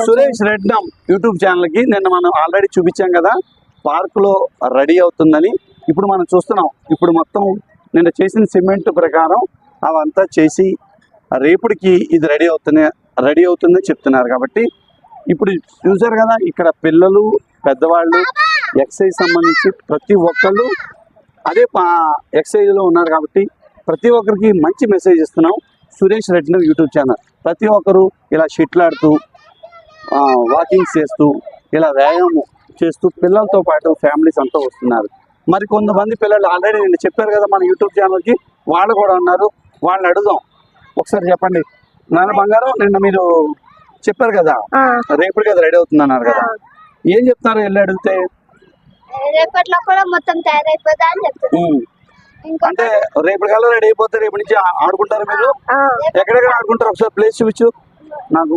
Suresh Rednam YouTube channel కి నిన్న మనం ఆల్రెడీ చూపించాం కదా, పార్క్ లో రెడీ అవుతుందని. ఇప్పుడు మనం చూస్తున్నాం. ఇప్పుడు మొత్తం నిన్న చేసిన సిమెంట్ ప్రకారం అవంతా చేసి రేపుడికి ఇది రెడీ అవుతుందని చెప్తున్నారు. కాబట్టి ఇప్పుడు చూసారు కదా, ఇక్కడ పిల్లలు పెద్దవాళ్ళు ఎక్సైజ్ సంబంధించి ప్రతి ఒక్కళ్ళు అదే ఎక్సైజ్ లో ఉన్నారు. కాబట్టి ప్రతి ఒక్కరికి మంచి మెసేజ్ ఇస్తున్నాం. సురేష్ రెడ్డి యూట్యూబ్ ఛానల్ ప్రతి ఒక్కరు ఇలా షటిల్ ఆడుతూ వాకింగ్స్ చేస్తూ ఇలా వ్యాయామం చేస్తూ పిల్లలతో పాటు ఫ్యామిలీస్ అంతా వస్తున్నారు. మరి కొంతమంది పిల్లలు ఆల్రెడీ నిన్న చెప్పారు కదా మన యూట్యూబ్ ఛానల్కి, వాళ్ళు కూడా ఉన్నారు. వాళ్ళని అడుగుదాం. ఒకసారి చెప్పండి నాన్న బంగారం, నిన్న మీరు చెప్పారు కదా రేపటి కదా రెడీ అవుతుంది అన్నారు కదా, ఏం చెప్తారు వెళ్ళి అడిగితే? రేపట్లో కూడా మొత్తం తయారైపోతా అని చెప్తారు. అంటే రేపటి కల్లా రెడీ అయిపోతే రేపటి నుంచి ఆడుకుంటారు మీరు? ఎక్కడెక్కడ ఆడుకుంటారు ఒకసారి ప్లేస్ చూపించు నాకు.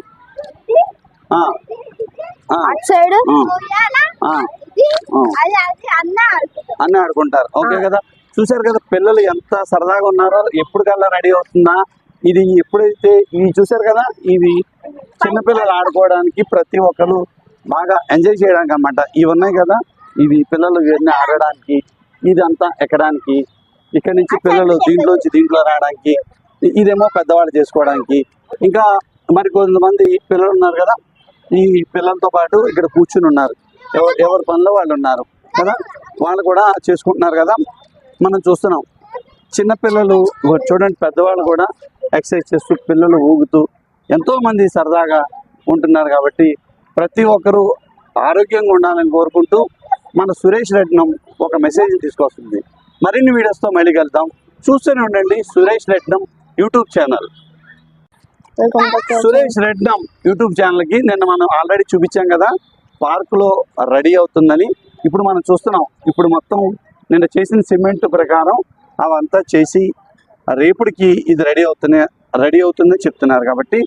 అన్నీ ఆడుకుంటారు. ఓకే కదా, చూసారు కదా పిల్లలు ఎంత సరదాగా ఉన్నారో. ఎప్పుడు కల్లా రెడీ అవుతుందా ఇది? ఎప్పుడైతే ఇవి చూసారు కదా, ఇవి చిన్నపిల్లలు ఆడుకోవడానికి ప్రతి ఒక్కరు బాగా ఎంజాయ్ చేయడానికి అన్నమాట. ఇవి ఉన్నాయి కదా, ఇవి పిల్లలు ఇవన్నీ ఆడడానికి, ఇదంతా ఎక్కడానికి, ఇక్కడ నుంచి పిల్లలు దీంట్లో రావడానికి, ఇదేమో పెద్దవాళ్ళు చేసుకోవడానికి. ఇంకా మరి కొంతమంది పిల్లలు ఉన్నారు కదా, ఈ పిల్లలతో పాటు ఇక్కడ కూర్చుని ఉన్నారు. ఎవరి పనిలో వాళ్ళు ఉన్నారు కదా, వాళ్ళు కూడా చేసుకుంటున్నారు కదా. మనం చూస్తున్నాం చిన్నపిల్లలు చూడండి, పెద్దవాళ్ళు కూడా ఎక్సర్సైజ్ చేస్తూ పిల్లలు ఊగుతూ ఎంతోమంది సరదాగా ఉంటున్నారు. కాబట్టి ప్రతి ఒక్కరూ ఆరోగ్యంగా ఉండాలని కోరుకుంటూ మన సురేష్ రెడ్నం ఒక మెసేజ్ తీసుకొస్తుంది. మరిన్ని వీడియోస్తో మళ్ళీ కలుద్దాం. చూస్తూనే ఉండండి Suresh Rednam YouTube channel. Suresh Rednam YouTube ఛానల్కి నిన్న మనం ఆల్రెడీ చూపించాం కదా, పార్కులో రెడీ అవుతుందని. ఇప్పుడు మనం చూస్తున్నాం. ఇప్పుడు మొత్తం నిన్న చేసిన సిమెంట్ ప్రకారం అవంతా చేసి రేపుడికి ఇది రెడీ అవుతుందని చెప్తున్నారు. కాబట్టి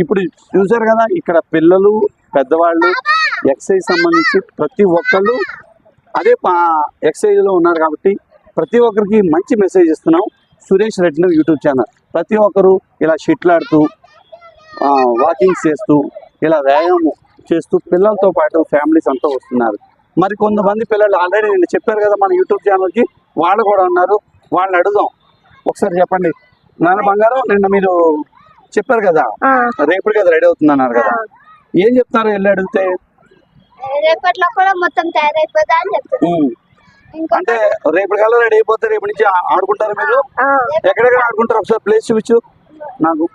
ఇప్పుడు చూసారు కదా, ఇక్కడ పిల్లలు పెద్దవాళ్ళు ఎక్సైజ్ సంబంధించి ప్రతి ఒక్కళ్ళు అదే ఎక్సైజ్లో ఉన్నారు. కాబట్టి ప్రతి ఒక్కరికి మంచి మెసేజ్ ఇస్తున్నాం. సురేష్ రెడ్డి యూట్యూబ్ ఛానల్ ప్రతి ఒక్కరు ఇలా షటిల్ ఆడుతూ వాకింగ్స్ చేస్తూ ఇలా వ్యాయామం చేస్తూ పిల్లలతో పాటు ఫ్యామిలీస్ అంతా వస్తున్నారు. మరి కొంతమంది పిల్లలు ఆల్రెడీ నిన్న చెప్పారు కదా మన యూట్యూబ్ ఛానల్కి, వాళ్ళు కూడా ఉన్నారు. వాళ్ళని అడుగుదాం. ఒకసారి చెప్పండి నాన్న బంగారం, నిన్న మీరు చెప్పారు కదా రేపటి కదా రెడీ అవుతుంది అన్నారు కదా, ఏం చెప్తారు వెళ్ళి అడిగితే? రేపట్లో కూడా మొత్తం తయారైపోతా అని చెప్తారు. అంటే రేపటి కల్లా రెడీ అయిపోతే రేపటి నుంచి ఆడుకుంటారు మీరు? ఎక్కడెక్కడ ఆడుకుంటారు ఒకసారి ప్లేస్ చూపించు నాకు.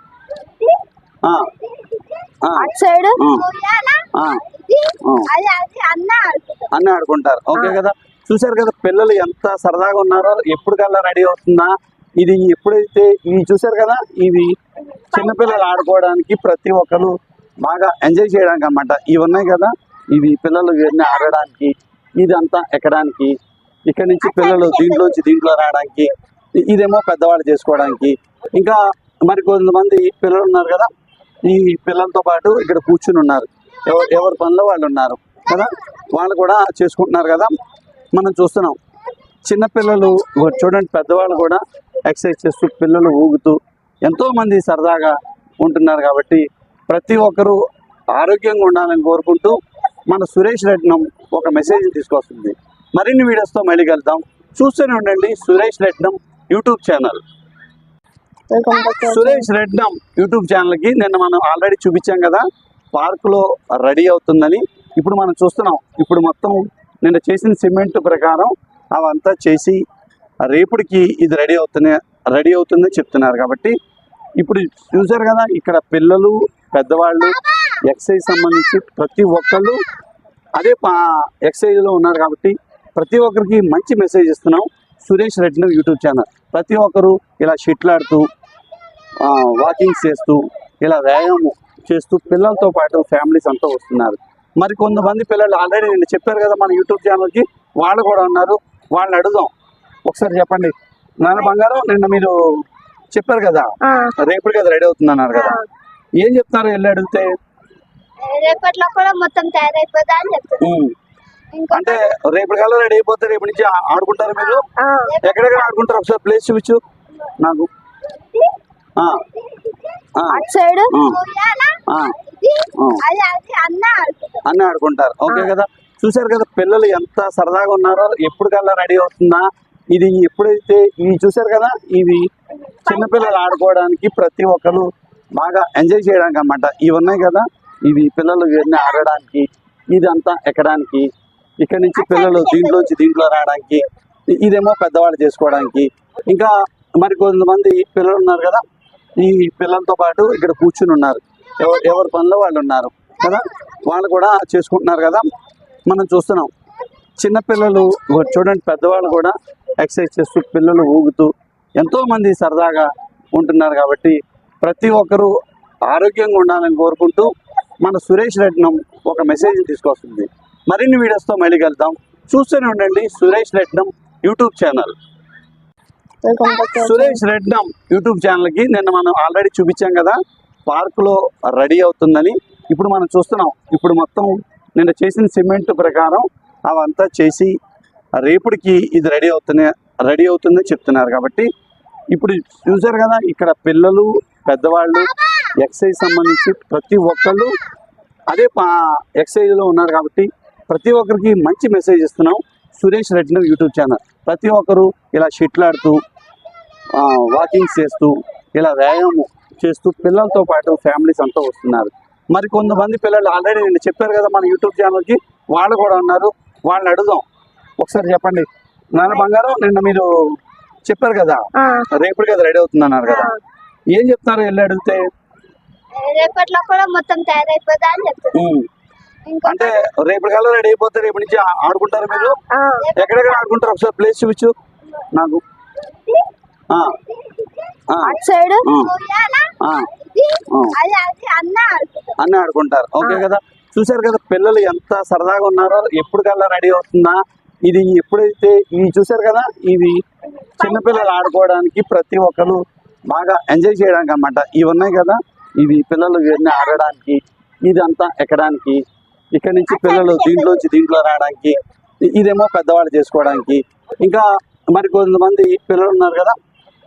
అన్నీ ఆడుకుంటారు. ఓకే కదా, చూసారు కదా పిల్లలు ఎంత సరదాగా ఉన్నారో. ఎప్పుడు కల్లా రెడీ అవుతుందా ఇది? ఎప్పుడైతే ఇవి చూసారు కదా, ఇవి చిన్నపిల్లలు ఆడుకోవడానికి ప్రతి ఒక్కరు బాగా ఎంజాయ్ చేయడానికి అన్నమాట. ఇవి ఉన్నాయి కదా, ఇవి పిల్లలు ఇవన్నీ ఆడడానికి, ఇదంతా ఎక్కడానికి, ఇక్కడ నుంచి పిల్లలు దీంట్లో రావడానికి, ఇదేమో పెద్దవాళ్ళు చేసుకోవడానికి. ఇంకా మరి కొంతమంది పిల్లలు ఉన్నారు కదా, ఈ పిల్లలతో పాటు ఇక్కడ కూర్చుని ఉన్నారు. ఎవరి పనిలో వాళ్ళు ఉన్నారు కదా, వాళ్ళు కూడా చేసుకుంటున్నారు కదా. మనం చూస్తున్నాం చిన్నపిల్లలు చూడండి, పెద్దవాళ్ళు కూడా ఎక్సర్సైజ్ చేస్తూ పిల్లలు ఊగుతూ ఎంతోమంది సరదాగా ఉంటున్నారు. కాబట్టి ప్రతి ఒక్కరూ ఆరోగ్యంగా ఉండాలని కోరుకుంటూ మన సురేష్ రెడ్నం ఒక మెసేజ్ తీసుకొస్తుంది. మరిన్ని వీడియోస్తో మళ్ళీ కలుద్దాం. చూస్తూనే ఉండండి Suresh Rednam YouTube channel. Suresh Rednam YouTube ఛానల్కి నిన్న మనం ఆల్రెడీ చూపించాం కదా, పార్కులో రెడీ అవుతుందని. ఇప్పుడు మనం చూస్తున్నాం. ఇప్పుడు మొత్తం నిన్న చేసిన సిమెంట్ ప్రకారం అవంతా చేసి రేపుడికి ఇది రెడీ అవుతుందని చెప్తున్నారు. కాబట్టి ఇప్పుడు చూసారు కదా, ఇక్కడ పిల్లలు పెద్దవాళ్ళు ఎక్సైజ్ సంబంధించి ప్రతి ఒక్కళ్ళు అదే ఎక్సైజ్లో ఉన్నారు. కాబట్టి ప్రతి ఒక్కరికి మంచి మెసేజ్ ఇస్తున్నాం. సురేష్ రెడ్డి యూట్యూబ్ ఛానల్ ప్రతి ఒక్కరు ఇలా షటిల్ ఆడుతూ వాకింగ్స్ చేస్తూ ఇలా వ్యాయామం చేస్తూ పిల్లలతో పాటు ఫ్యామిలీస్ అంతా వస్తున్నారు. మరి కొంతమంది పిల్లలు ఆల్రెడీ నిన్న చెప్పారు కదా మన యూట్యూబ్ ఛానల్కి, వాళ్ళు కూడా ఉన్నారు. వాళ్ళని అడుగుదాం. ఒకసారి చెప్పండి నాన్న బంగారం, నిన్న మీరు చెప్పారు కదా రేపటి కదా రెడీ అవుతుంది అన్నారు కదా, ఏం చెప్తారు వెళ్ళి అడిగితే? రేపట్లో కూడా మొత్తం తయారైపోతా అని చెప్తారు. అంటే రేపటి కల్లా రెడీ అయిపోతే రేపటి నుంచి ఆడుకుంటారు మీరు? ఎక్కడెక్కడ ఆడుకుంటారు ఒకసారి ప్లేస్ చూపించు నాకు. ఆ, ఆ, అటు సైడ్ ఆ, ఉయ్యాల, ఆ, ఇది ఆ. అది అన్న ఆడుకుంటాం. అన్నీ ఆడుకుంటారు. ఓకే కదా, చూశారు కదా పిల్లలు ఎంత సరదాగా ఉన్నారో. ఎప్పటికల్లా రెడీ అవుతుందా ఇది ఎప్పుడైతే ఇవి చూశారు కదా, ఇవి చిన్నపిల్లలు ఆడుకోవడానికి ప్రతి ఒక్కరు బాగా ఎంజాయ్ చేయడానికి అన్నమాట. ఇవి ఉన్నాయి కదా, ఇవి పిల్లలు ఇవన్నీ ఆడడానికి, ఇదంతా ఎక్కడానికి, ఇక్కడ నుంచి పిల్లలు దీంట్లో రావడానికి, ఇదేమో పెద్దవాళ్ళు చేసుకోవడానికి. ఇంకా మరి కొంతమంది పిల్లలు ఉన్నారు కదా, ఈ పిల్లలతో పాటు ఇక్కడ కూర్చుని ఉన్నారు. ఎవరి పనిలో వాళ్ళు ఉన్నారు కదా, వాళ్ళు కూడా చేసుకుంటున్నారు కదా, మనం చూస్తున్నాం. చిన్నపిల్లలు చూడండి, పెద్దవాళ్ళు కూడా ఎక్సర్సైజ్ చేస్తూ, పిల్లలు ఊగుతూ ఎంతో మంది సరదాగా ఉంటున్నారు. కాబట్టి ప్రతి ఒక్కరూ ఆరోగ్యంగా ఉండాలని కోరుకుంటూ మన సురేష్ రెడ్నం ఒక మెసేజ్ తీసుకొస్తుంది. మరిన్ని వీడియోస్తో మళ్ళీ కలుద్దాం. చూస్తూనే ఉండండి Suresh Rednam YouTube channel. Suresh Rednam YouTube ఛానల్కి నిన్న మనం ఆల్రెడీ చూపించాం కదా, పార్కులో రెడీ అవుతుందని. ఇప్పుడు మనం చూస్తున్నాం. ఇప్పుడు మొత్తం నిన్న చేసిన సిమెంట్ ప్రకారం అవంతా చేసి రేపటికి ఇది రెడీ అవుతుందని చెప్తున్నారు. కాబట్టి ఇప్పుడు చూసారు కదా, ఇక్కడ పిల్లలు పెద్దవాళ్ళు ఎక్సర్సైజ్ సంబంధించి ప్రతి ఒక్కళ్ళు అదే ఎక్సర్సైజ్లో ఉన్నారు. కాబట్టి ప్రతి ఒక్కరికి మంచి మెసేజ్ ఇస్తున్నాం. సురేష్ రెడ్డి యూట్యూబ్ ఛానల్ ప్రతి ఒక్కరు ఇలా షటిల్ ఆడుతూ, వాకింగ్స్ చేస్తూ, ఇలా వ్యాయామం చేస్తూ పిల్లలతో పాటు ఫ్యామిలీస్ అంతా వస్తున్నారు. మరి కొంతమంది పిల్లలు ఆల్రెడీ నేను చెప్పారు కదా మన యూట్యూబ్ ఛానల్కి, వాళ్ళు కూడా ఉన్నారు. వాళ్ళని అడుగుదాం. ఒకసారి చెప్పండి నాన్న బంగారం, నిన్న మీరు చెప్పారు కదా రేపటి కదా రెడీ అవుతుందన్నారు కదా, ఏం చెప్తారు వెళ్ళి అడిగితే? రేపట్లో కూడా మొత్తం తయారైపోతా అని చెప్తుంది. అంటే రేపటి కల్లా రెడీ అయిపోతే రేపటి నుంచి ఆడుకుంటారు మీరు? ఎక్కడెక్కడ ఆడుకుంటారు ఒకసారి ప్లేస్ చూపించు నాకు. అటు సైడ్ ఆ. ఉయ్యాల, ఆ, ఇది ఆ. అది అన్న ఆడుకుంటాం. అన్నీ ఆడుకుంటారు. ఓకే కదా, చూశారు కదా పిల్లలు ఎంత సరదాగా ఉన్నారో. ఎప్పటికల్లా రెడీ అవుతుందా ఇది ఎప్పుడైతే ఇవి చూశారు కదా, ఇవి చిన్నపిల్లలు ఆడుకోవడానికి ప్రతి ఒక్కరు బాగా ఎంజాయ్ చేయడానికి అన్నమాట. ఇవి ఉన్నాయి కదా, ఇవి పిల్లలు ఇవన్నీ ఆడడానికి, ఇదంతా ఎక్కడానికి, ఇక్కడ నుంచి పిల్లలు దీంట్లో రావడానికి, ఇదేమో పెద్దవాళ్ళు చేసుకోవడానికి. ఇంకా మరి కొంతమంది పిల్లలు ఉన్నారు కదా,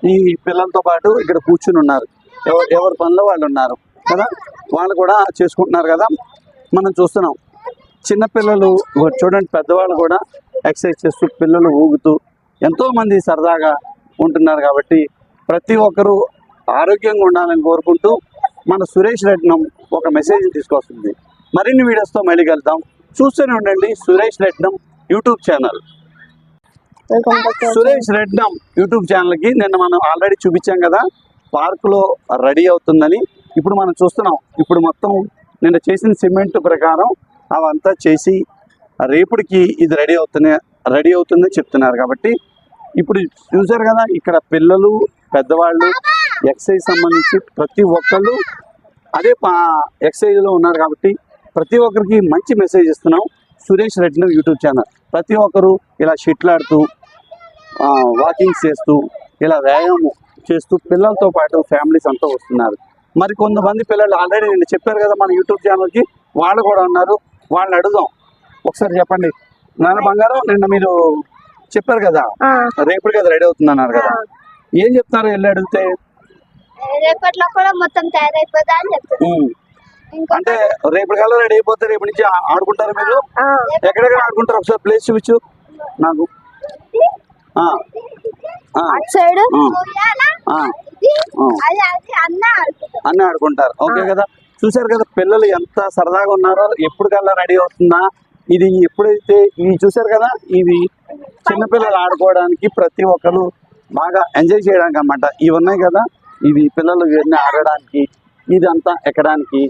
ఈ పిల్లలతో పాటు ఇక్కడ కూర్చుని ఉన్నారు. ఎవరి పనిలో వాళ్ళు ఉన్నారు కదా, వాళ్ళు కూడా చేసుకుంటున్నారు కదా, మనం చూస్తున్నాం. చిన్నపిల్లలు చూడండి, పెద్దవాళ్ళు కూడా ఎక్సర్సైజ్ చేస్తూ, పిల్లలు ఊగుతూ ఎంతో మంది సరదాగా ఉంటున్నారు. కాబట్టి ప్రతి ఒక్కరూ ఆరోగ్యంగా ఉండాలని కోరుకుంటూ మన సురేష్ రెడ్నం ఒక మెసేజ్ తీసుకొస్తుంది. మరిన్ని వీడియోస్తో మళ్ళీ కలుద్దాం. చూస్తూనే ఉండండి Suresh Rednam YouTube channel. Suresh Rednam YouTube ఛానల్కి నిన్న మనం ఆల్రెడీ చూపించాం కదా, పార్కులో రెడీ అవుతుందని. ఇప్పుడు మనం చూస్తున్నాం. ఇప్పుడు మొత్తం నిన్న చేసిన సిమెంట్ ప్రకారం అవంతా చేసి రేపటికి ఇది రెడీ అవుతుందని చెప్తున్నారు. కాబట్టి ఇప్పుడు చూసారు కదా, ఇక్కడ పిల్లలు పెద్దవాళ్ళు ఎక్సర్సైజ్ సంబంధించి ప్రతి ఒక్కళ్ళు అదే ఎక్సర్సైజ్లో ఉన్నారు. కాబట్టి ప్రతి ఒక్కరికి మంచి మెసేజ్ ఇస్తున్నాం. సురేష్ రెడ్డి యూట్యూబ్ ఛానల్ ప్రతి ఒక్కరు ఇలా షటిల్ ఆడుతూ, వాకింగ్స్ చేస్తూ, ఇలా వ్యాయామం చేస్తూ పిల్లలతో పాటు ఫ్యామిలీస్ అంతా వస్తున్నారు. మరి కొంతమంది పిల్లలు ఆల్రెడీ నేను చెప్పారు కదా మన యూట్యూబ్ ఛానల్కి, వాళ్ళు కూడా ఉన్నారు. వాళ్ళని అడుగుదాం. ఒకసారి చెప్పండి నాన్న బంగారం, నిన్న మీరు చెప్పారు కదా రేపటి కదా రెడీ అవుతుందన్నారు కదా, ఏం చెప్తారు వెళ్ళి అడిగితే? రేపట్లో కూడా మొత్తం తయారైపోతా అని చెప్తుంది. అంటే రేపటి కల్లా రెడీ అయిపోతే రేపటి నుంచి ఆడుకుంటారు మీరు? ఎక్కడెక్కడ ఆడుకుంటారు ఒకసారి ప్లేస్ చూపించు నాకు. అటు సైడ్ ఆ. ఉయ్యాల, ఆ, ఇది ఆ. అది అన్న ఆడుకుంటాం. అన్నీ ఆడుకుంటారు. ఓకే కదా, చూశారు కదా పిల్లలు ఎంత సరదాగా ఉన్నారో. ఎప్పటికల్లా రెడీ అవుతుందా ఇది ఎప్పుడైతే ఇవి చూశారు కదా, ఇవి చిన్నపిల్లలు ఆడుకోవడానికి ప్రతి ఒక్కరు బాగా ఎంజాయ్ చేయడానికి అన్నమాట. ఇవి ఉన్నాయి కదా, ఇవి పిల్లలు ఇవన్నీ ఆడడానికి, ఇదంతా ఎక్కడానికి,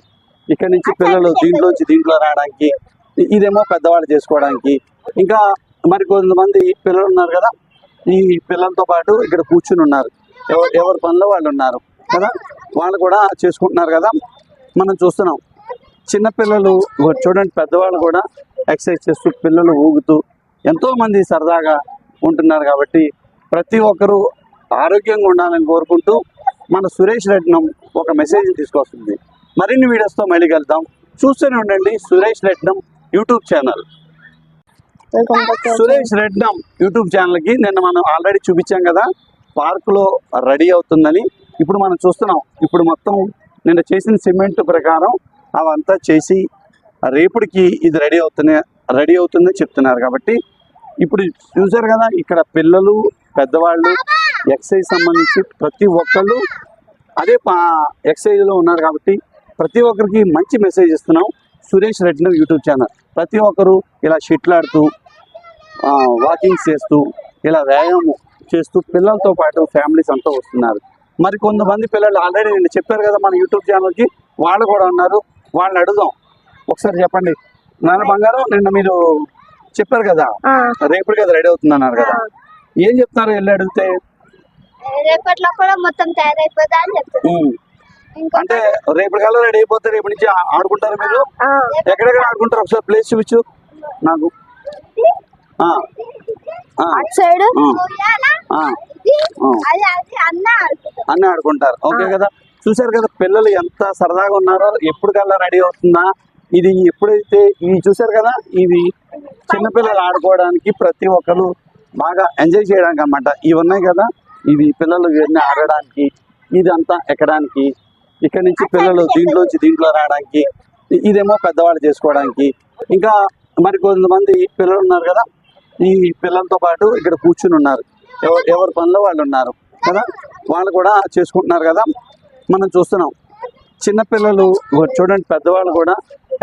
ఇక్కడ నుంచి పిల్లలు దీంట్లో రావడానికి, ఇదేమో పెద్దవాళ్ళు చేసుకోవడానికి. ఇంకా మరి కొంతమంది పిల్లలు ఉన్నారు కదా, ఈ పిల్లలతో పాటు ఇక్కడ కూర్చుని ఉన్నారు. ఎవరి పనిలో వాళ్ళు ఉన్నారు కదా, వాళ్ళు కూడా చేసుకుంటున్నారు కదా, మనం చూస్తున్నాం. చిన్నపిల్లలు చూడండి, పెద్దవాళ్ళు కూడా ఎక్సర్సైజ్ చేస్తూ, పిల్లలు ఊగుతూ ఎంతో మంది సరదాగా ఉంటున్నారు. కాబట్టి ప్రతి ఒక్కరూ ఆరోగ్యంగా ఉండాలని కోరుకుంటూ మన సురేష్ రెడ్నం ఒక మెసేజ్ తీసుకొస్తుంది. మరిన్ని వీడియోస్తో మళ్ళీ కలుద్దాం. చూస్తూనే ఉండండి Suresh Rednam YouTube channel. Suresh Rednam YouTube ఛానల్కి నిన్న మనం ఆల్రెడీ చూపించాం కదా, పార్కులో రెడీ అవుతుందని. ఇప్పుడు మనం చూస్తున్నాం. ఇప్పుడు మొత్తం నిన్న చేసిన సిమెంట్ ప్రకారం అవంతా చేసి రేపుడికి ఇది రెడీ అవుతుందని చెప్తున్నారు. కాబట్టి ఇప్పుడు చూసారు కదా, ఇక్కడ పిల్లలు పెద్దవాళ్ళు ఎక్సైజ్ సంబంధించి ప్రతి ఒక్కళ్ళు అదే ఎక్సైజ్లో ఉన్నారు. కాబట్టి ప్రతి ఒక్కరికి మంచి మెసేజ్ ఇస్తున్నాం. సురేష్ రెడ్డి యూట్యూబ్ ఛానల్ ప్రతి ఒక్కరు ఇలా షటిల్ ఆడుతూ వాకింగ్ చేస్తూ ఇలా వ్యాయామం చేస్తూ పిల్లలతో పాటు ఫ్యామిలీస్ అంతా వస్తున్నారు. మరి కొంతమంది పిల్లలు ఆల్రెడీ నేను చెప్పారు కదా మన యూట్యూబ్ ఛానల్కి, వాళ్ళు కూడా ఉన్నారు. వాళ్ళని అడుగుదాం. ఒకసారి చెప్పండి నాన్న బంగారం, నిన్న మీరు చెప్పారు కదా రేపటి కదా రెడీ అవుతుందన్నారు కదా, ఏం చెప్తున్నారు వెళ్ళి అడిగితే? రేపట్లో కూడా మొత్తం తయారైపోదా అని చెప్తున్నారు. అంటే రేపటి కల్లా రెడీ అయిపోతే రేపటి నుంచి ఆడుకుంటారు మీరు? ఎక్కడెక్కడ ఆడుకుంటారు ఒకసారి ప్లేస్ చూపించు నాకు. అటు సైడ్ అన్నీ ఆడుకుంటారు. ఓకే కదా, చూసారు కదా పిల్లలు ఎంత సరదాగా ఉన్నారో. ఎప్పుడు కల్లా రెడీ అవుతుందా ఇది? ఎప్పుడైతే ఇవి చూసారు కదా, ఇవి చిన్నపిల్లలు ఆడుకోవడానికి ప్రతి ఒక్కరు బాగా ఎంజాయ్ చేయడానికి అన్నమాట. ఇవి ఉన్నాయి కదా, ఇవి పిల్లలు ఇవన్నీ ఆడడానికి, ఇదంతా ఎక్కడానికి, ఇక్కడ నుంచి పిల్లలు దీంట్లో రావడానికి, ఇదేమో పెద్దవాళ్ళు చేసుకోవడానికి. ఇంకా మరి కొంతమంది పిల్లలు ఉన్నారు కదా, ఈ పిల్లలతో పాటు ఇక్కడ కూర్చుని ఉన్నారు. ఎవరి పనిలో వాళ్ళు ఉన్నారు కదా, వాళ్ళు కూడా చేసుకుంటున్నారు కదా. మనం చూస్తున్నాం చిన్నపిల్లలు చూడండి, పెద్దవాళ్ళు కూడా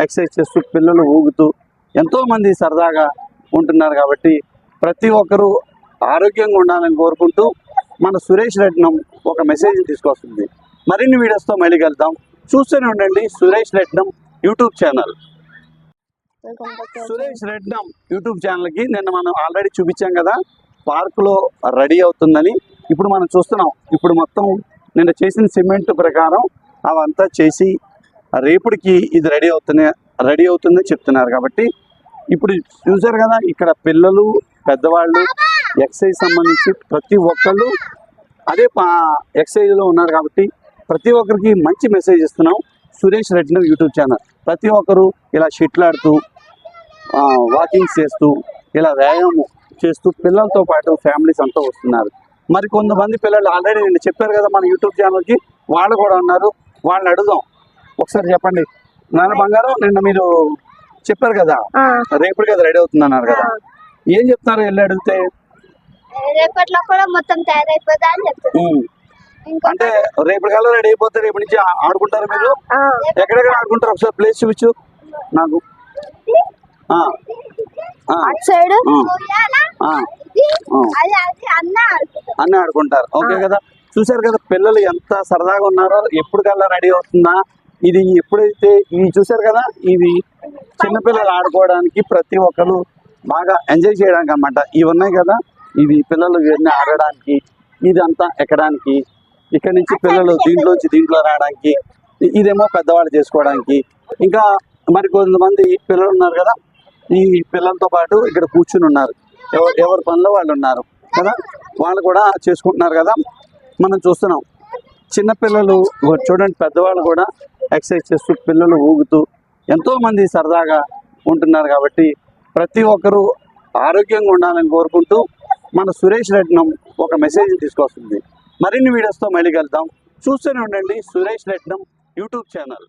ఎక్సర్సైజ్ చేస్తూ పిల్లలు ఊగుతూ ఎంతోమంది సరదాగా ఉంటున్నారు. కాబట్టి ప్రతి ఒక్కరూ ఆరోగ్యంగా ఉండాలని కోరుకుంటూ మన సురేష్ రెడ్నం ఒక మెసేజ్ తీసుకొస్తుంది. మరిన్ని వీడియోస్తో మళ్ళీ కలుద్దాం. చూస్తూనే ఉండండి Suresh Rednam YouTube channel. Suresh Rednam YouTube ఛానల్కి నిన్న మనం ఆల్రెడీ చూపించాం కదా పార్కులో రెడీ అవుతుందని. ఇప్పుడు మనం చూస్తున్నాం. ఇప్పుడు మొత్తం నిన్న చేసిన సిమెంట్ ప్రకారం అవంతా చేసి రేపుడికి ఇది రెడీ అవుతుందని చెప్తున్నారు. కాబట్టి ఇప్పుడు చూసారు కదా, ఇక్కడ పిల్లలు పెద్దవాళ్ళు ఎక్సైజ్ సంబంధించి ప్రతి ఒక్కళ్ళు అదే ఎక్సైజ్లో ఉన్నారు. కాబట్టి ప్రతి ఒక్కరికి మంచి మెసేజ్ ఇస్తున్నాం. సురేష్ రెడ్డి యూట్యూబ్ ఛానల్ ప్రతి ఒక్కరు ఇలా షటిల్ ఆడుతూ వాకింగ్ చేస్తూ ఇలా వ్యాయామం చేస్తూ పిల్లలతో పాటు ఫ్యామిలీస్ అంతా వస్తున్నారు. మరి కొంతమంది పిల్లలు ఆల్రెడీ నేను చెప్పారు కదా మన యూట్యూబ్ ఛానల్కి, వాళ్ళు కూడా ఉన్నారు. వాళ్ళని అడుగుదాం. ఒకసారి చెప్పండి నాన్న బంగారం, నిన్న మీరు చెప్పారు కదా రేపటి కదా రెడీ అవుతుందన్నారు కదా, ఏం చెప్తున్నారు వెళ్ళి అడిగితే? రేపట్లో కూడా మొత్తం తయారైపోదా అని చెప్తున్నారు. అంటే రేపటి కల్లా రెడీ అయిపోతే రేపటి నుంచి ఆడుకుంటారు మీరు? ఎక్కడెక్కడ ఆడుకుంటారు ఒకసారి ప్లేస్ చూపించు నాకు. అటు సైడ్ అన్నీ ఆడుకుంటారు. ఓకే కదా, చూసారు కదా పిల్లలు ఎంత సరదాగా ఉన్నారో. ఎప్పుడు కల్లా రెడీ అవుతుందా ఇది? ఎప్పుడైతే ఇవి చూసారు కదా, ఇవి చిన్నపిల్లలు ఆడుకోవడానికి ప్రతి ఒక్కరు బాగా ఎంజాయ్ చేయడానికి అన్నమాట. ఇవి ఉన్నాయి కదా, ఇవి పిల్లలు ఇవన్నీ ఆడడానికి, ఇదంతా ఎక్కడానికి, ఇక్కడ నుంచి పిల్లలు దీంట్లో రావడానికి, ఇదేమో పెద్దవాళ్ళు చేసుకోవడానికి. ఇంకా మరి కొంతమంది పిల్లలు ఉన్నారు కదా, ఈ పిల్లలతో పాటు ఇక్కడ కూర్చుని ఉన్నారు. ఎవరి పనిలో వాళ్ళు ఉన్నారు కదా, వాళ్ళు కూడా చేసుకుంటున్నారు కదా. మనం చూస్తున్నాం చిన్నపిల్లలు చూడండి, పెద్దవాళ్ళు కూడా ఎక్సర్సైజ్ చేస్తూ పిల్లలు ఊగుతూ ఎంతోమంది సరదాగా ఉంటున్నారు. కాబట్టి ప్రతి ఒక్కరూ ఆరోగ్యంగా ఉండాలని కోరుకుంటూ మన సురేష్ రెడ్నం ఒక మెసేజ్ తీసుకొస్తుంది. మరిన్ని వీడియోస్తో మళ్ళీ కలుద్దాం. చూస్తూనే ఉండండి సురేష్ రెడ్నం యూట్యూబ్ ఛానల్.